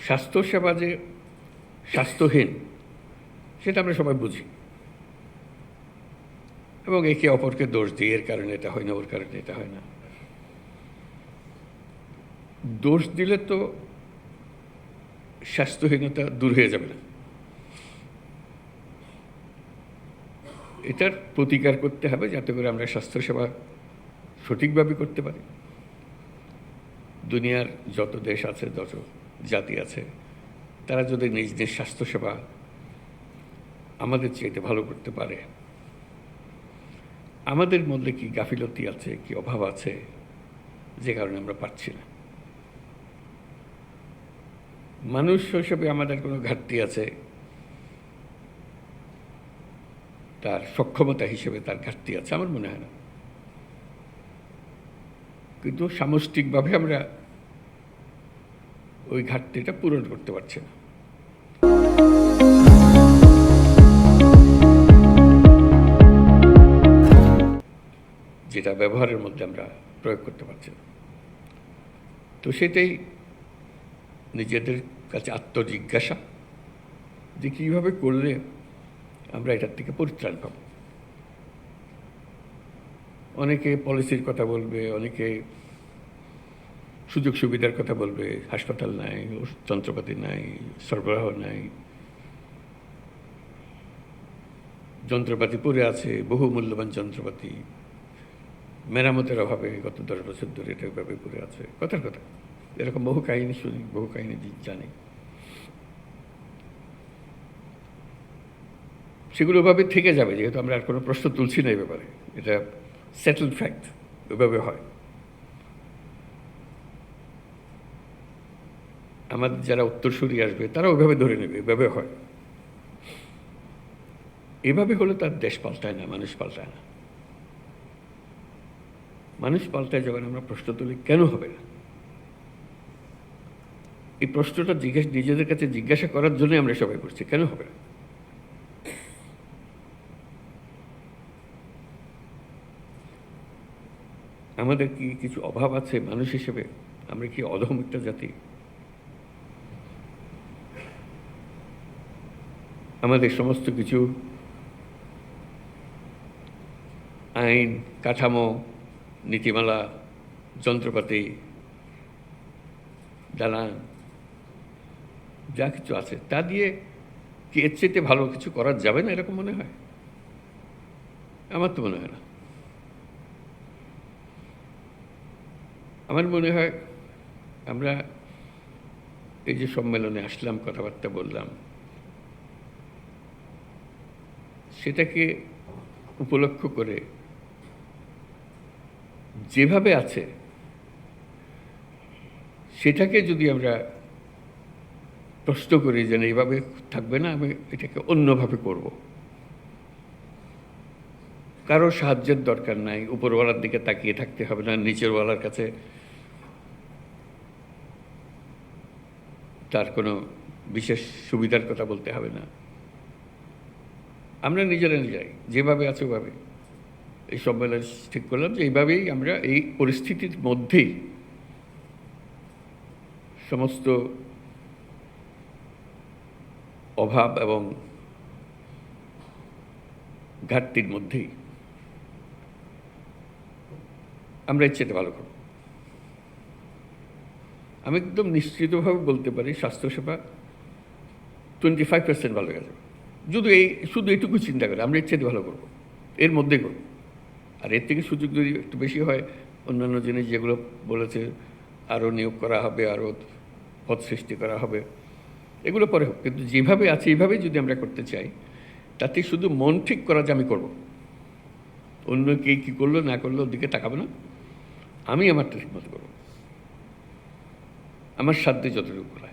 স্বাস্থ্যসেবা যে স্বাস্থ্যহীন সেটা আমরা সবাই বুঝি এবং একে অপরকে দোষ দিই, এর কারণে এটা হয় না, ওর কারণে এটা হয় না। দোষ দিলে তো স্বাস্থ্যহীনতা দূর হয়ে যাবে না। এটার প্রতিকার করতে হবে যাতে করে আমরা স্বাস্থ্যসেবা সঠিকভাবে করতে পারি। দুনিয়ার যত দেশ আছে, যত জাতি আছে, তারা যদি নিজ নিজ স্বাস্থ্যসেবা আমাদের চাইতে ভালো করতে পারে, আমাদের মধ্যে কি গাফিলতি আছে, কি অভাব আছে যে কারণে আমরা পাচ্ছি না? মানুষ হিসেবে আমাদের কোনো ঘাটতি আছে, তার সক্ষমতা হিসেবে তার ঘাটতি আছে, আমার মনে হয় না। কিন্তু সামষ্টিকভাবে আমরা ওই ঘাটতিটা পূরণ করতে পারছি না। যেটা ব্যবহারের মধ্যে আমরা প্রয়োগ করতে পারছি না। তো সেটাই নিজেদের কাছে আত্মজিজ্ঞাসা যে কীভাবে করলে আমরা এটার থেকে পরিত্রাণ পাব। অনেকে পলিসির কথা বলবে, অনেকে সুযোগ সুবিধার কথা বলবে, হাসপাতাল নাই, যন্ত্রপাতি নাই, সরবরাহ নাই, যন্ত্রপাতি পড়ে আছে, বহু মূল্যবান যন্ত্রপাতি মেরামতের অভাবে গত 10 বছর ধরে এটা ওইভাবে পড়ে আছে। কথার কথা, এরকম বহু কাহিনী শুনি, বহু কাহিনী জানি। সেগুলো ওভাবে থেকে যাবে, যেহেতু আমরা আর কোনো প্রশ্ন তুলছি না এই ব্যাপারে। এটা সেটেলড ফ্যাক্ট, ওইভাবে হয়। আমাদের যারা উত্তরসূরি আসবে তারা ওইভাবে ধরে নেবে, এভাবে হয়। এভাবে হলে তার দেশ পাল্টায় না, মানুষ পাল্টায় না। মানুষ পাল্টায় যখন আমরা প্রশ্ন তুলি, কেন হবে না? এই প্রশ্নটা নিজেদের কাছে জিজ্ঞাসা করার জন্যই আমরা সবাই করছি, কেন হবে না? আমাদের কি কিছু অভাব আছে মানুষ হিসেবে? আমরা কি অধম একটা জাতি? আমাদের সমস্ত কিছু আইন কাঠামো, নীতিমালা, যন্ত্রপাতি, দালান, যা কিছু আছে তা দিয়ে কি এর চাইতে ভালো কিছু করা যাবে না, এরকম মনে হয়? আমার তো মনে হয় না। আমার মনে হয় আমরা এই যে সম্মেলনে আসলাম, কথাবার্তা বললাম, সেটাকে উপলক্ষ করে যেভাবে আছে সেটাকে যদি আমরা প্রশ্ন করি যে এইভাবে থাকবে না, আমি এটাকে অন্যভাবে করব, কারো সাহায্যের দরকার নাই, উপরওয়ালার দিকে তাকিয়ে থাকতে হবে না, নিচেরওয়ালার কাছে তার কোনো বিশেষ সুবিধার কথা বলতে হবে না। আমরা নিজেরাই যেভাবে আছে ওভাবে এই সম্মেলন ঠিক করলাম যে এইভাবেই আমরা এই পরিস্থিতির মধ্যেই সমস্ত অভাব এবং ঘাটতির মধ্যেই আমরা এর চেয়ে ভালো করব। আমি একদম নিশ্চিতভাবে বলতে পারি স্বাস্থ্যসেবা 25% ভালো হয়ে যাবে শুধু এইটুকু চিন্তা করে আমরা এর চেয়ে ভালো করব, এর মধ্যেই করব। আর এর থেকে সুযোগ যদি একটু বেশি হয়, অন্যান্য জিনিস যেগুলো বলেছে, আরও নিয়োগ করা হবে, আরও পদ সৃষ্টি করা হবে, এগুলো পরে হোক। কিন্তু যেভাবে আছে এইভাবেই যদি আমরা করতে চাই, তাতে শুধু মন ঠিক করা যে আমি করব, অন্য কে কী করলো না করলো ওর দিকে তাকাবো না, আমি আমারটা ঠিক মতো করবো, আমার সাধ্যে যতটুকু করা।